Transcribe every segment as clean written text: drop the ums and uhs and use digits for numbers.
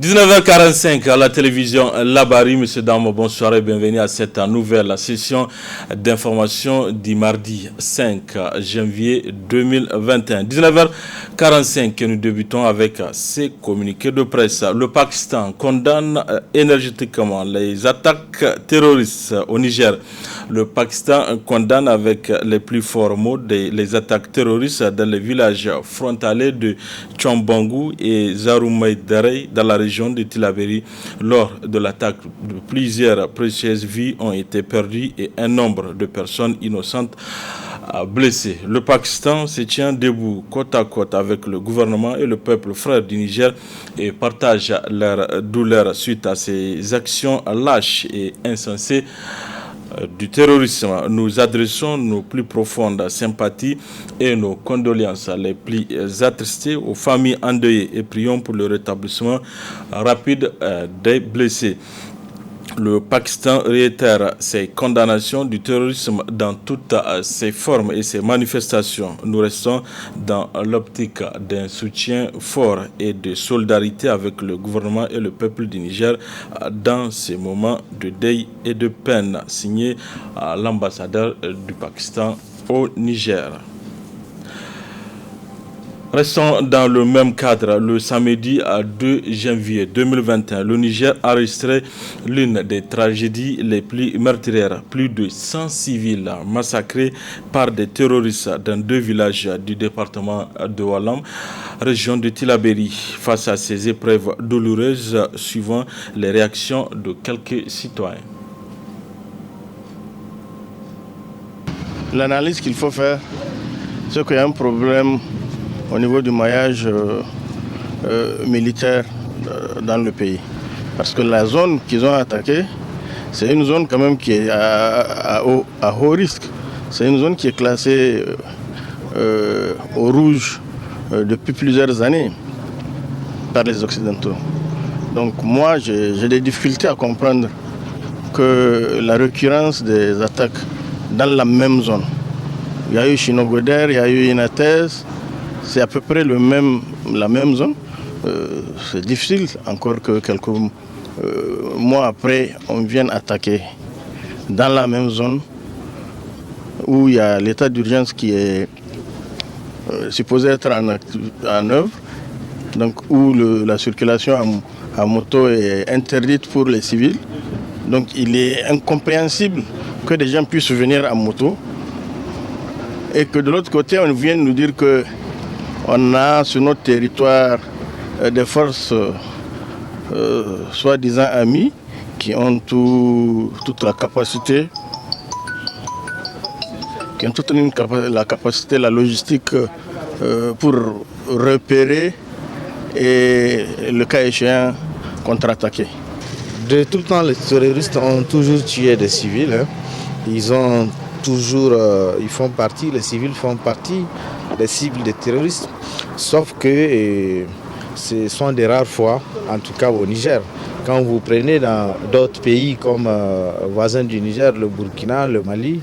19h45 à la télévision Labari. Monsieur Damo, bonsoir et bienvenue à cette nouvelle session d'information du mardi 5 janvier 2021. 19h45 que nous débutons avec ces communiqués de presse. Le Pakistan condamne énergétiquement les attaques terroristes au Niger. Le Pakistan condamne avec les plus forts mots les attaques terroristes dans les villages frontaliers de Tchambangou et Zaroumaïdarey dans la région de Tillabéri. Lors de l'attaque, plusieurs précieuses vies ont été perdues et un nombre de personnes innocentes blessées. Le Pakistan se tient debout côte à côte avec le gouvernement et le peuple frère du Niger et partage leur douleur suite à ces actions lâches et insensées du terrorisme. Nous adressons nos plus profondes sympathies et nos condoléances les plus attristées aux familles endeuillées et prions pour le rétablissement rapide des blessés. Le Pakistan réitère ses condamnations du terrorisme dans toutes ses formes et ses manifestations. Nous restons dans l'optique d'un soutien fort et de solidarité avec le gouvernement et le peuple du Niger dans ces moments de deuil et de peine. Signé l'ambassadeur du Pakistan au Niger. Restons dans le même cadre. Le samedi 2 janvier 2021, le Niger a enregistré l'une des tragédies les plus meurtrières. Plus de 100 civils massacrés par des terroristes dans deux villages du département de Oualam, région de Tillabéri. Face à ces épreuves douloureuses, suivant les réactions de quelques citoyens. L'analyse qu'il faut faire, c'est qu'il y a un problème au niveau du maillage militaire dans le pays. Parce que la zone qu'ils ont attaquée, c'est une zone quand même qui est à haut risque. C'est une zone qui est classée au rouge depuis plusieurs années par les Occidentaux. Donc moi, j'ai des difficultés à comprendre que la récurrence des attaques dans la même zone. Il y a eu Chinogoder, il y a eu Inates. C'est à peu près la même zone. C'est difficile encore que quelques mois après, on vienne attaquer dans la même zone où il y a l'état d'urgence qui est supposé être en œuvre, donc où la circulation à moto est interdite pour les civils. Donc il est incompréhensible que des gens puissent venir en moto et que de l'autre côté, on vienne nous dire que on a sur notre territoire des forces soi-disant amies qui ont toute la capacité, la capacité, la logistique pour repérer et le cas échéant contre-attaquer. De tout le temps, les terroristes ont toujours tué des civils. Hein. Ils ont toujours, les civils font partie des cibles des terroristes, sauf que ce sont des rares fois, en tout cas au Niger. Quand vous prenez dans d'autres pays comme voisins du Niger, le Burkina, le Mali,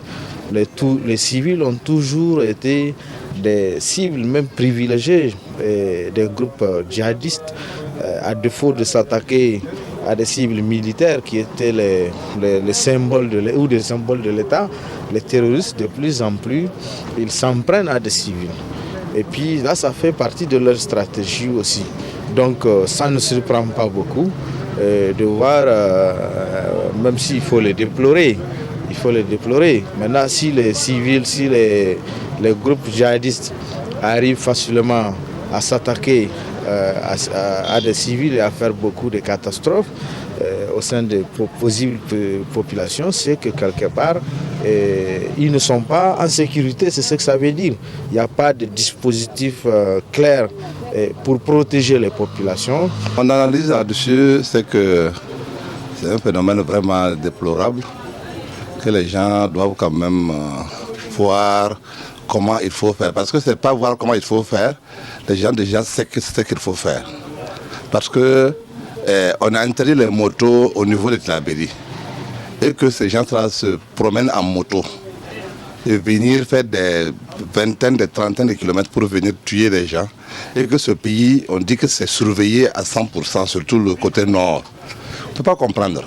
les civils ont toujours été des cibles, même privilégiées, des groupes djihadistes, à défaut de s'attaquer à des cibles militaires qui étaient les symboles des symboles de l'État. Les terroristes, de plus en plus, ils s'en prennent à des civils. Et puis là, ça fait partie de leur stratégie aussi. Donc ça ne surprend pas beaucoup de voir, même s'il faut les déplorer. Maintenant, si les civils, si les groupes djihadistes arrivent facilement à s'attaquer à des civils et à faire beaucoup de catastrophes au sein des possibles populations, c'est que quelque part, ils ne sont pas en sécurité, c'est ce que ça veut dire. Il n'y a pas de dispositif clair pour protéger les populations. Mon analyse là-dessus, c'est que c'est un phénomène vraiment déplorable, que les gens doivent quand même voir comment il faut faire. Parce que ce n'est pas voir comment il faut faire, les gens déjà savent ce qu'il faut faire. Parce que on a interdit les motos au niveau de Tillabéri et que ces gens-là se promènent en moto. de venir faire des vingtaines, des trentaines de kilomètres pour venir tuer des gens. Et que ce pays, on dit que c'est surveillé à 100%, surtout le côté nord. On ne peut pas comprendre.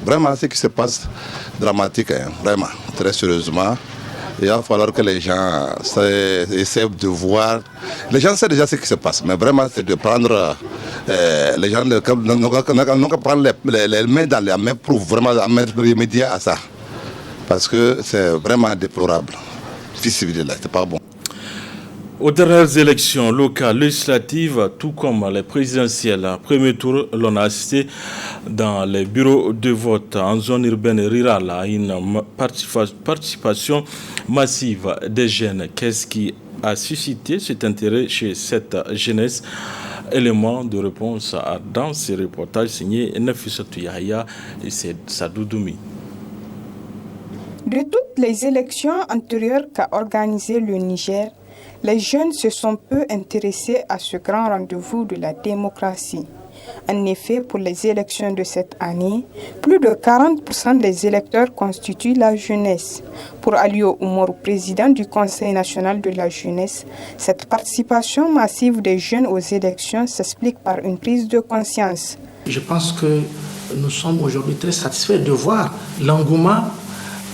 Vraiment, ce qui se passe, dramatique, hein, vraiment, très sérieusement. Il va falloir que les gens essaient de voir. Les gens savent déjà ce qui se passe, mais vraiment, c'est de prendre les gens, n'ont qu'à prendre les mains dans les mains pour vraiment remédier à ça. Parce que c'est vraiment déplorable. Visibilité, c'est pas bon. Aux dernières élections locales, législatives, tout comme les présidentielles, premier tour, l'on a assisté dans les bureaux de vote en zone urbaine et rurale à une participation massive des jeunes. Qu'est-ce qui a suscité cet intérêt chez cette jeunesse? Élément de réponse dans ce reportage signé Nafissatou Yahya et Sadou Doumi. De toutes les élections antérieures qu'a organisé le Niger, les jeunes se sont peu intéressés à ce grand rendez-vous de la démocratie. En effet, pour les élections de cette année, plus de 40% des électeurs constituent la jeunesse. Pour Aliou Oumarou, président du Conseil national de la jeunesse, cette participation massive des jeunes aux élections s'explique par une prise de conscience. Je pense que nous sommes aujourd'hui très satisfaits de voir l'engouement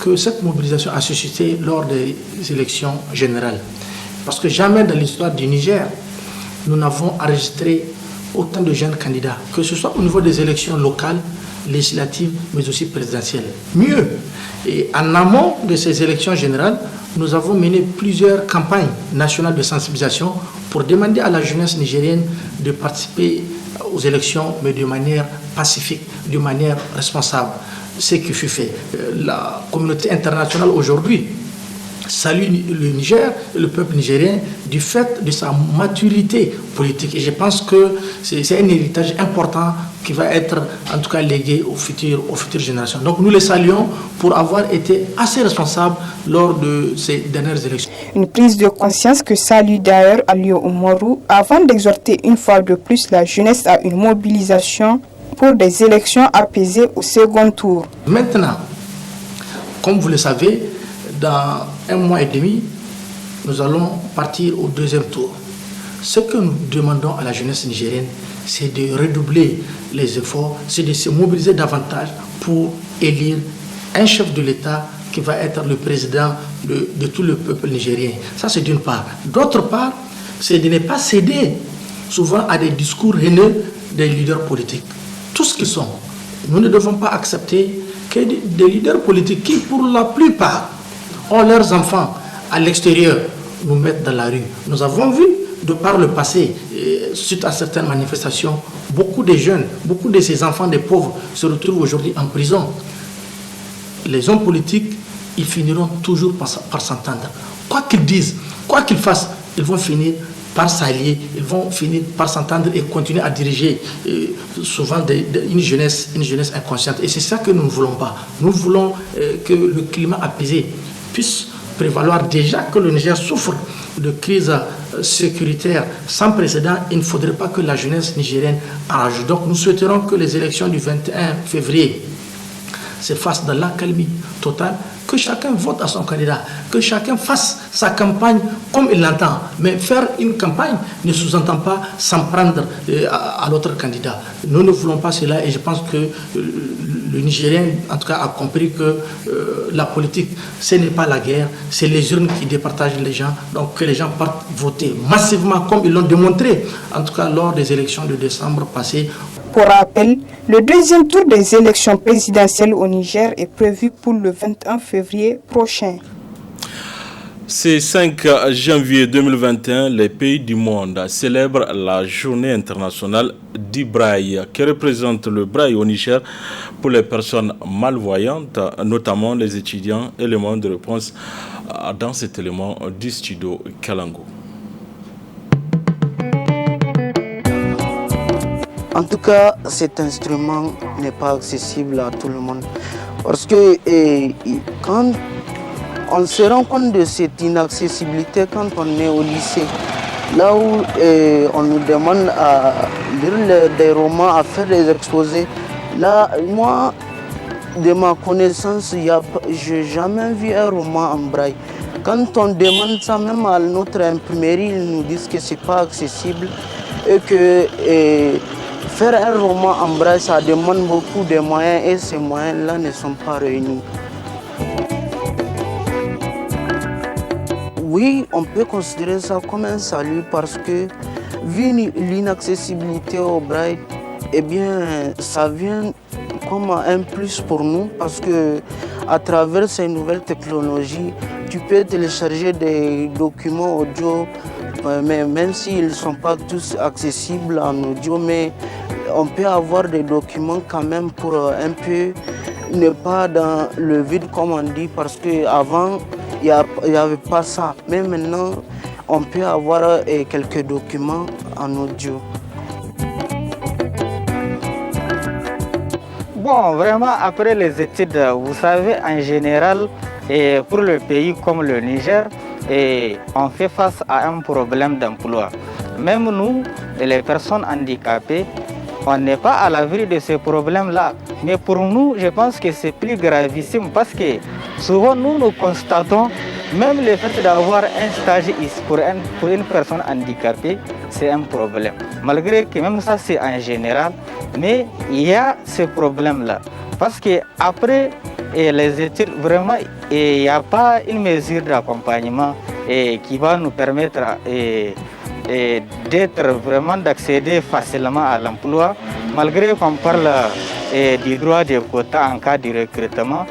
que cette mobilisation a suscité lors des élections générales. Parce que jamais dans l'histoire du Niger, nous n'avons enregistré autant de jeunes candidats, que ce soit au niveau des élections locales, législatives, mais aussi présidentielles. Mieux, et en amont de ces élections générales, nous avons mené plusieurs campagnes nationales de sensibilisation pour demander à la jeunesse nigérienne de participer aux élections, mais de manière pacifique, de manière responsable. Ce qui fut fait. La communauté internationale aujourd'hui salue le Niger et le peuple nigérien du fait de sa maturité politique. Et je pense que c'est un héritage important qui va être en tout cas légué aux futures générations. Donc nous les saluons pour avoir été assez responsables lors de ces dernières élections. Une prise de conscience que salue d'ailleurs Aliou Oumarou avant d'exhorter une fois de plus la jeunesse à une mobilisation pour des élections apaisées au second tour. Maintenant, comme vous le savez, dans 1 mois et demi, nous allons partir au deuxième tour. Ce que nous demandons à la jeunesse nigérienne, c'est de redoubler les efforts, c'est de se mobiliser davantage pour élire un chef de l'État qui va être le président de tout le peuple nigérien. Ça, c'est d'une part. D'autre part, c'est de ne pas céder souvent à des discours haineux des leaders politiques. Tout ce qu'ils sont. Nous ne devons pas accepter que des leaders politiques qui, pour la plupart, ont leurs enfants à l'extérieur, nous mettent dans la rue. Nous avons vu, de par le passé, suite à certaines manifestations, beaucoup de jeunes, beaucoup de ces enfants des pauvres se retrouvent aujourd'hui en prison. Les hommes politiques, ils finiront toujours par s'entendre. Quoi qu'ils disent, quoi qu'ils fassent, ils vont finir par s'allier, ils vont finir par s'entendre et continuer à diriger souvent une jeunesse inconsciente. Et c'est ça que nous ne voulons pas. Nous voulons que le climat apaisé puisse prévaloir. Déjà que le Niger souffre de crise sécuritaire sans précédent, il ne faudrait pas que la jeunesse nigérienne en rajoute. Donc nous souhaiterons que les élections du 21 février se fassent dans l'accalmie totale, que chacun vote à son candidat, que chacun fasse sa campagne comme il l'entend. Mais faire une campagne ne sous-entend pas s'en prendre à l'autre candidat. Nous ne voulons pas cela et je pense que le Nigérien, en tout cas, a compris que la politique, ce n'est pas la guerre, c'est les urnes qui départagent les gens. Donc que les gens partent voter massivement comme ils l'ont démontré, en tout cas lors des élections de décembre passées. Pour rappel, le deuxième tour des élections présidentielles au Niger est prévu pour le 21 février prochain. Ce 5 janvier 2021, les pays du monde célèbrent la journée internationale du braille, qui représente le braille au Niger pour les personnes malvoyantes, notamment les étudiants. Élément de réponse dans cet élément du studio Kalango. En tout cas, cet instrument n'est pas accessible à tout le monde. Parce que quand on se rend compte de cette inaccessibilité quand on est au lycée, là où on nous demande à lire des romans, à faire des exposés, là, moi, de ma connaissance, je n'ai jamais vu un roman en braille. Quand on demande ça même à notre imprimerie, ils nous disent que c'est pas accessible et que faire un roman en braille, ça demande beaucoup de moyens et ces moyens-là ne sont pas réunis. Oui, on peut considérer ça comme un salut parce que vu l'inaccessibilité au braille, eh bien, ça vient comme un plus pour nous parce que à travers ces nouvelles technologies, tu peux télécharger des documents audio, mais même s'ils ne sont pas tous accessibles en audio, mais on peut avoir des documents quand même pour un peu ne pas dans le vide comme on dit parce qu'avant, il n'y avait pas ça. Mais maintenant, on peut avoir quelques documents en audio. Bon, vraiment, après les études, vous savez, en général, et pour le pays comme le Niger, on fait face à un problème d'emploi. Même nous, les personnes handicapées, on n'est pas à l'abri de ce problème-là. Mais pour nous, je pense que c'est plus gravissime parce que souvent nous constatons, même le fait d'avoir un stage pour une personne handicapée, c'est un problème. Malgré que même ça c'est en général, mais il y a ce problème-là. Parce qu'après les études, vraiment, il n'y a pas une mesure d'accompagnement qui va nous permettre d'être vraiment d'accéder facilement à l'emploi, malgré qu'on parle du droit de quota en cas de recrutement.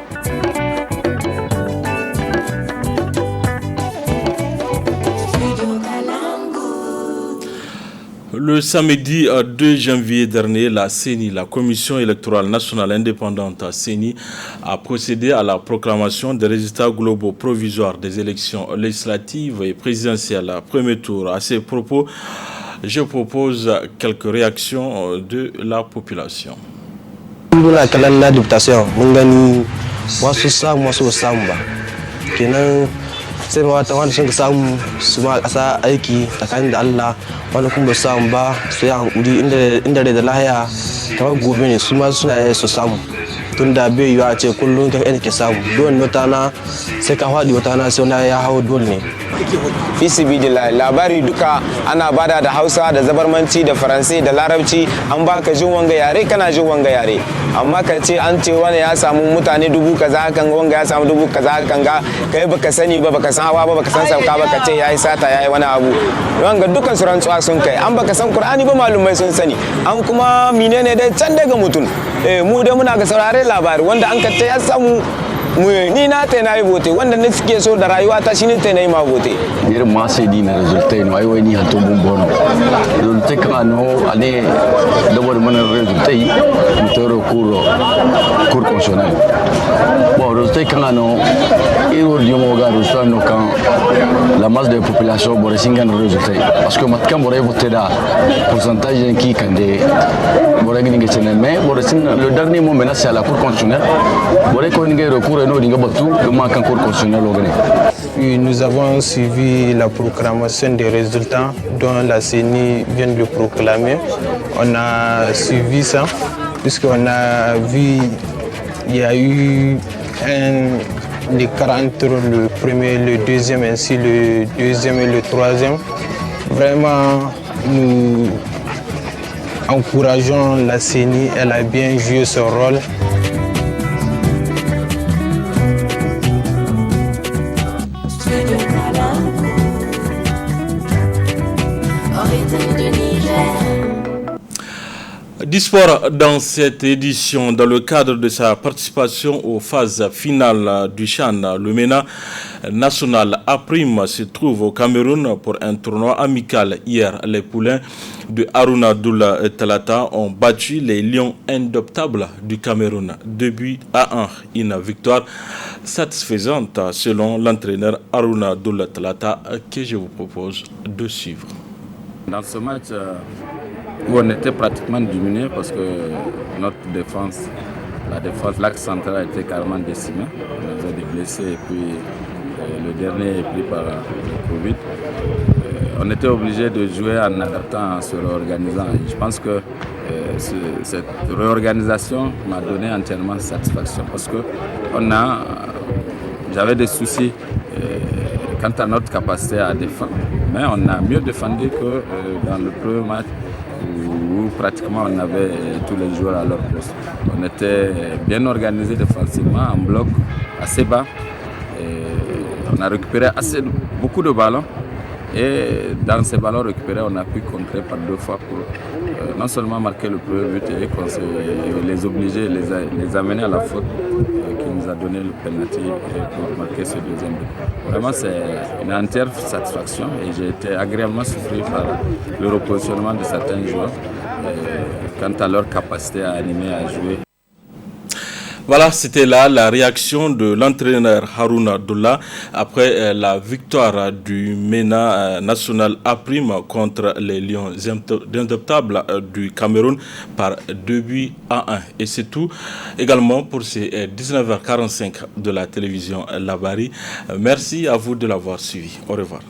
Le samedi 2 janvier dernier, la CENI, la Commission électorale nationale indépendante CENI, a procédé à la proclamation des résultats globaux provisoires des élections législatives et présidentielles à premier tour. À ces propos, je propose quelques réactions de la population. sai mawata wanda sun samu su ma kasa aiki tsakanin da Allah wanda kuma ba samu ba su yi hankuri inda da lahiya kamar gobe ne su ma suna su samu tun da bai yiwa a ce kullum ka ke samu dole wata na sai ka faɗi wata na sai wani ya hau dole ne. Fisibidila labari duka ana bada da Hausa da Zabarmanci da Faransai da Larabci an baka jin wanga yare kana jin wanga yare amma ka ce an ce wani ya samu mutane dubu kaza kan wanga ya samu dubu kaza kan ga kai baka sani ba baka san hawa ba baka san sauka ba ka ce yayi sata yayi wani abu wanga dukan su rantsuwa sun kai an baka san Qur'ani ba malumai sun sani an kuma menene dai can daga mutum mu dai muna ga saurare labari wanda an ka ce ya samu ni na ta na yi bote wanda ne suke so da rayuwa ta shine ta na yi ma bote irin ma sai dina resultai no ai wani hanto bun bono resultai ka no ane da wani mana resultai mutoro cour constitutionnel bon resultai ka no iro dio mo ga resultai no kan la masse de population bore singan resultai parce que matkan bore voté da pourcentage qui kan de bore ngi ngi chene mais bore sin le dernier mot maintenant c'est à la cour constitutionnelle bore ko ngi recours. Nous avons suivi la proclamation des résultats dont la CENI vient de le proclamer. On a suivi ça puisqu'on a vu il y a eu un écart entre le premier et le deuxième, ainsi le deuxième et le troisième. Vraiment, nous encourageons la CENI, elle a bien joué son rôle. Sport dans cette édition, dans le cadre de sa participation aux phases finales du CHAN, le MENA national A' se trouve au Cameroun pour un tournoi amical. Hier, les poulains de Harouna Abdoul Talata ont battu les Lions indoptables du Cameroun. 2-1, une victoire satisfaisante selon l'entraîneur Harouna Abdoul Talata que je vous propose de suivre. Dans ce match, où on était pratiquement dominé parce que notre défense, l'axe central a été carrément décimé. On avait des blessés et puis le dernier est pris par le Covid. On était obligé de jouer en adaptant, en se réorganisant. Et je pense que cette réorganisation m'a donné entièrement satisfaction parce que j'avais des soucis quant à notre capacité à défendre. Mais on a mieux défendu que dans le premier match où pratiquement on avait tous les joueurs à leur poste. On était bien organisé défensivement, en bloc assez bas. Et on a récupéré beaucoup de ballons. Et dans ces ballons récupérés, on a pu contrer par 2 fois pour non seulement marquer le premier but et les obliger, les amener à la faute qui nous a donné le penalty pour marquer ce deuxième but. Vraiment, c'est une entière satisfaction et j'ai été agréablement surpris par le repositionnement de certains joueurs quant à leur capacité à animer, à jouer. Voilà, c'était là la réaction de l'entraîneur Harouna Doula après la victoire du MENA National A' contre les Lions indomptables du Cameroun par 2-1. Et c'est tout également pour ces 19h45 de la télévision Labari. Merci à vous de l'avoir suivi. Au revoir.